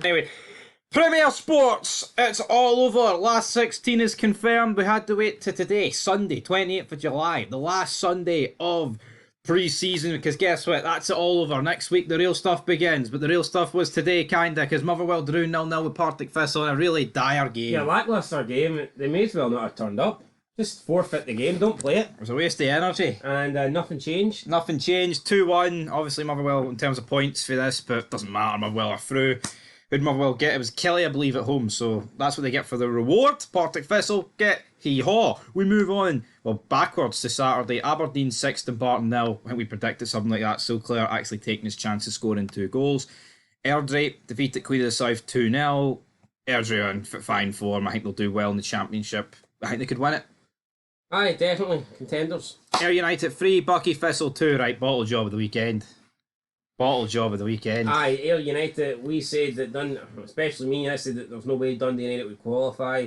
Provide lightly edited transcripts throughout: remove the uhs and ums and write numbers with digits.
Anyway, Premier Sports, it's all over. Last 16 is confirmed. We had to wait to today, Sunday, 28th of July, the last Sunday of pre-season, because guess what? That's it all over. Next week, the real stuff begins, but the real stuff was today, kinda, because Motherwell drew 0-0 with Partick Thistle in a really dire game. Yeah, lacklustre game. They may as well not have turned up. Just forfeit the game, don't play it. It was a waste of energy. And nothing changed. Nothing changed. 2-1. Obviously, Motherwell in terms of points for this, but it doesn't matter. Motherwell are through. Who did Motherwell get? It was Kelly, I believe, at home, so that's what they get for the reward. Partick Thistle get hee-haw. We move on, well, backwards to Saturday. Aberdeen 6 to Barton 0. I think we predicted something like that. So Clare actually taking his chance of scoring 2 goals. Airdrie defeated Queen of the South 2-0. Airdrie are in fine form. I think they'll do well in the championship. I think they could win it. Aye, definitely. Contenders. Ayr United 3, Bucky Thistle 2. Right, bottle job of the weekend. Bottle job of the weekend. Aye, Ayr United, we said that, especially me, I said that there's no way Dundee United would qualify.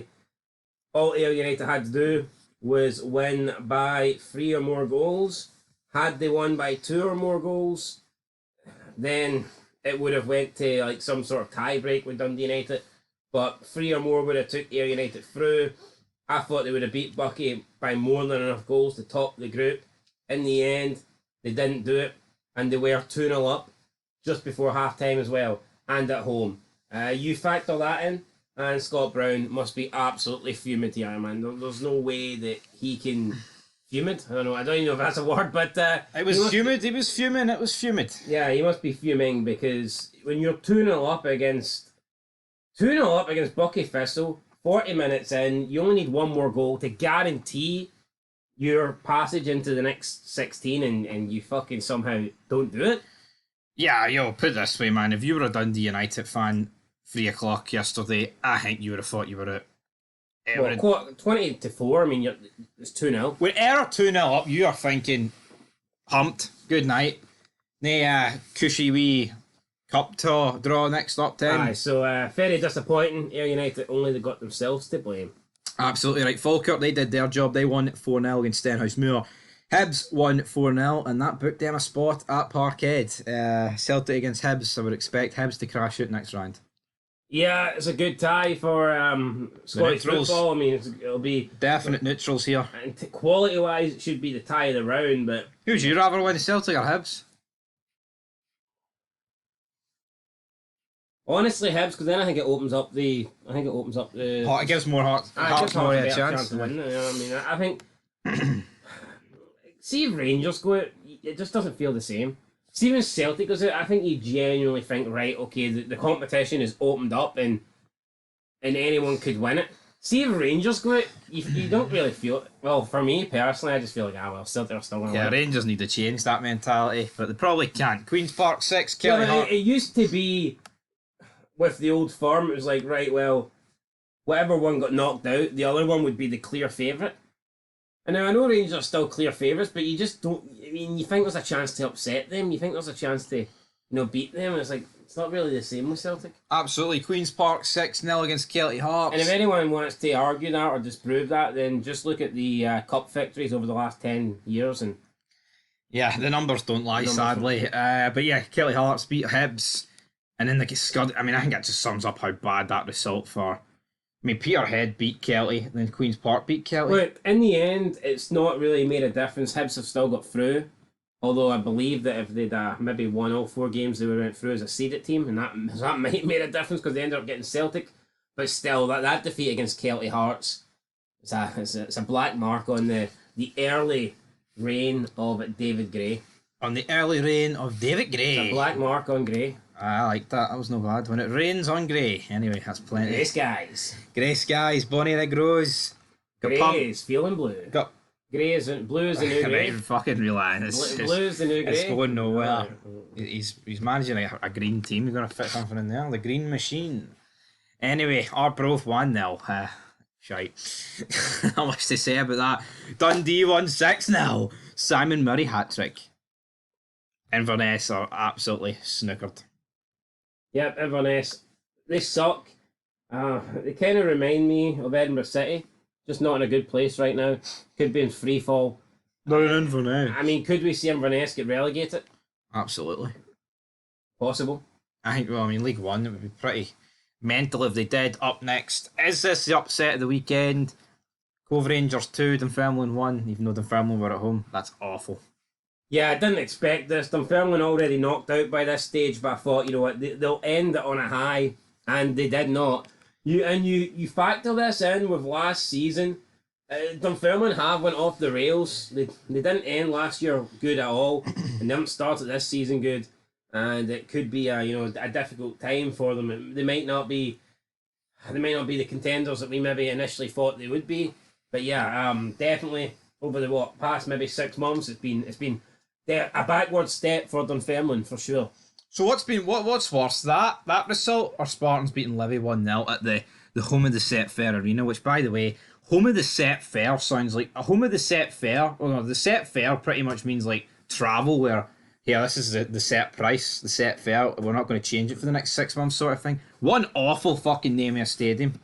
All Ayr United had to do was win by 3 or more goals. Had they won by 2 or more goals, then it would have went to like some sort of tie break with Dundee United. But 3 or more would have took Ayr United through. I thought they would have beat Bucky by more than enough goals to top the group. In the end, they didn't do it, and they were 2-0 up just before half-time as well, and at home. You factor that in, and Scott Brown must be absolutely fuming to Ironman. There's no way that he can... Fuming? I don't even know if that's a word, but... it was humid, he was fuming, it was fumid. Yeah, he must be fuming, because when you're 2-0 up against... 2-0 up against Bucky Thistle, 40 minutes in, you only need one more goal to guarantee your passage into the next 16, and you fucking somehow don't do it. Yeah, put it this way, man. If you were a Dundee United fan, 3 o'clock yesterday, I think you would have thought you were out. Well, 20-4, I mean, it's 2-0. When Ayr are 2-0 up, you are thinking, humped, good night. Nay, cushy wee cup draw next up 10. Aye, so very disappointing. Ayr United only they got themselves to blame. Absolutely right. Falkirk, they did their job. They won 4-0 against Stenhousemuir. Hibs won 4-0, and that booked them a spot at Parkhead. Celtic against Hibs, I would expect Hibs to crash out next round. Yeah, it's a good tie for Scottish football. I mean, it'll be... Definite neutrals here. And quality-wise, it should be the tie of the round, but... Who'd you rather win, Celtic or Hibs? Honestly, Hibs, because then I think it opens up the... It gives more hearts more a chance. To win. You know what I mean? I think... See if Rangers go out, it just doesn't feel the same. See when Celtic goes out, I think you genuinely think, right, okay, the competition is opened up and anyone could win it. See if Rangers go out, you don't really feel... Well, for me, personally, I just feel like, Celtic are still going to win. Rangers need to change that mentality, but they probably can't. Queen's Park 6, Kelly Hart. It used to be... With the old firm, it was like, right, well, whatever one got knocked out, the other one would be the clear favourite. And now I know Rangers are still clear favourites, but you just don't... I mean, you think there's a chance to upset them, you think there's a chance to, beat them, and it's like, it's not really the same with Celtic. Absolutely. Queen's Park 6-0 against Kelty Hearts. And if anyone wants to argue that or disprove that, then just look at the cup victories over the last 10 years and... Yeah, the numbers don't lie, sadly. But yeah, Kelty Hearts beat Hibs. And then they get scud. I mean, I think that just sums up how bad that result for. I mean, Peterhead beat Kelty, and then Queen's Park beat Kelty. Look, in the end, it's not really made a difference. Hibs have still got through. Although I believe that if they'd maybe won all 4 games, they would have went through as a seeded team, and that might have made a difference because they ended up getting Celtic. But still, that defeat against Kelty Hearts, it's a black mark on the early reign of David Gray. On the early reign of David Gray. It's a black mark on Gray. I like that. That was no bad. When it rains on Grey. Anyway, that's plenty. Grey skies. Grey skies. Bonnie Rig Rose. Grey is feeling blue. Blue is the new grey. Fucking relax. Blue is the new grey. It's going nowhere. He's managing a green team. He's going to fit something in there. The green machine. Anyway, Arbroath 1-0. Shite. Not much to say about that. Dundee won 6-0. Simon Murray hat-trick. Inverness are absolutely snookered. Yep, Inverness. They suck. They kind of remind me of Edinburgh City. Just not in a good place right now. Could be in free fall. Not in Inverness. I mean, could we see Inverness get relegated? Absolutely. Possible. I think, League One, it would be pretty mental if they did. Up next, is this the upset of the weekend? Cove Rangers 2, Dunfermline 1, even though Dunfermline were at home. That's awful. Yeah, I didn't expect this. Dunfermline already knocked out by this stage, but I thought, you know what, they'll end it on a high, and they did not. You factor this in with last season. Dunfermline have went off the rails. They didn't end last year good at all, and they haven't started this season good. And it could be a difficult time for them. They might not be the contenders that we maybe initially thought they would be. But yeah, definitely over the past maybe 6 months, it's been a backward step for Dunfermline for sure. So what's worse, that result or Spartans beating Livy 1-0 at the home of the Set Fair Arena, which by the way, home of the Set Fair sounds like a home of the Set Fair. Well, no, the Set Fair pretty much means like travel where, yeah, this is the set price, the Set Fair. We're not going to change it for the next 6 months sort of thing. One awful fucking name of a stadium.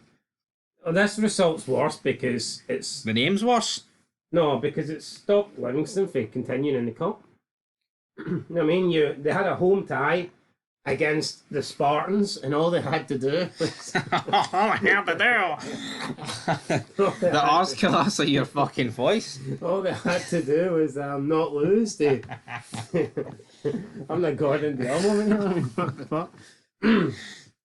Well, this result's worse because it's... The name's worse? No, because it stopped Livingston from continuing in the cup. You know what I mean? They had a home tie against the Spartans, and all they had to do was... all I had to do! The arse killers of your fucking voice. All they had to do was not lose. I'm not Gordon Bell over here. What the fuck?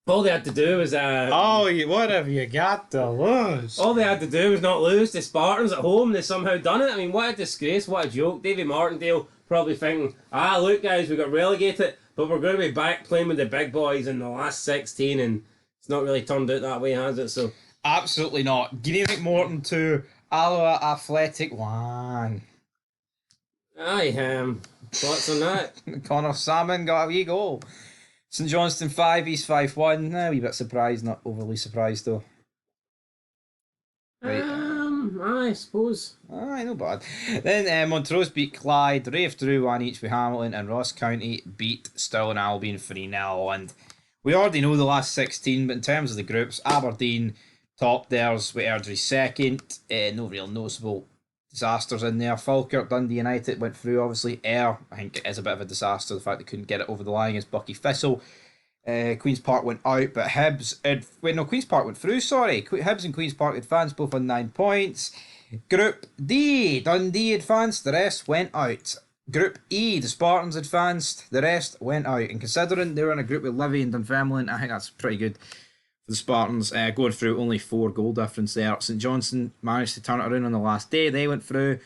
All they had to do was... what have you got to lose? All they had to do was not lose to Spartans at home. They somehow done it. I mean, what a disgrace, what a joke. Davy Martindale probably thinking, look guys, we got relegated, but we're going to be back playing with the big boys in the last 16, and it's not really turned out that way, has it? So absolutely not. Gary McMorton 2, Alloa Athletic 1. Aye, thoughts on that? Connor Salmon got a wee goal. St Johnstone 5, East 5-1. A wee bit surprised, not overly surprised though. Right. I suppose. Aye, no bad. Then Montrose beat Clyde, Rafe drew 1 each with Hamilton, and Ross County beat Stirling Albion 3-0. And we already know the last 16, but in terms of the groups, Aberdeen top theirs with Airdrie second. No real noticeable disasters in there. Falkirk, Dundee United went through, obviously. Ayr, I think it is a bit of a disaster, the fact they couldn't get it over the line against Bucky Thistle. Queen's Park went out, but Queen's Park went through, sorry. Hibs and Queen's Park advanced, both on 9 points. Group D, Dundee advanced, the rest went out. Group E, the Spartans advanced, the rest went out. And considering they were in a group with Livy and Dunfermline, I think that's pretty good for the Spartans. Going through, only 4 goal difference there. St Johnstone managed to turn it around on the last day, they went through.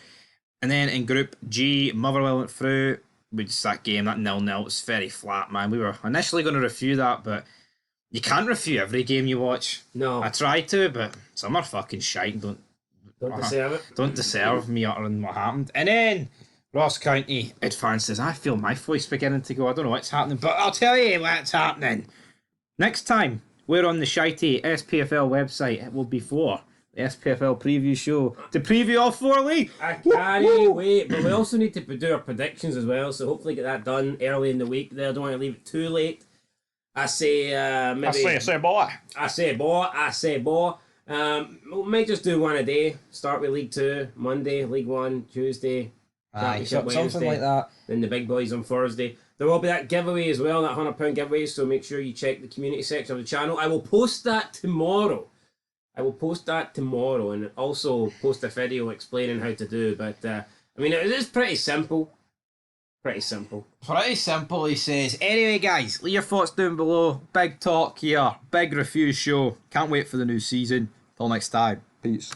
And then in Group G, Motherwell went through. That game, that 0-0, was very flat, man. We were initially going to review that, but you can't review every game you watch. No. I tried to, but some are fucking shite. Don't deserve it. Don't deserve me uttering what happened. And then Ross County advances. I feel my voice beginning to go. I don't know what's happening, but I'll tell you what's happening. Next time, we're on the shitey SPFL website. It will be for the SPFL preview show to preview all 4 leagues. I can't wait, but we also need to do our predictions as well, so hopefully get that done early in the week there. I don't want to leave it too late. I say maybe... I say boy. I say boy. We might just do one a day. Start with League 2, Monday, League 1, Tuesday, Championship Wednesday, something like that. Then the big boys on Thursday. There will be that giveaway as well, that £100 giveaway, so make sure you check the community section of the channel. I will post that tomorrow. And also post a video explaining how to do. But I mean, it is pretty simple. Pretty simple, he says. Anyway, guys, leave your thoughts down below. Big talk here. Big review show. Can't wait for the new season. Till next time. Peace.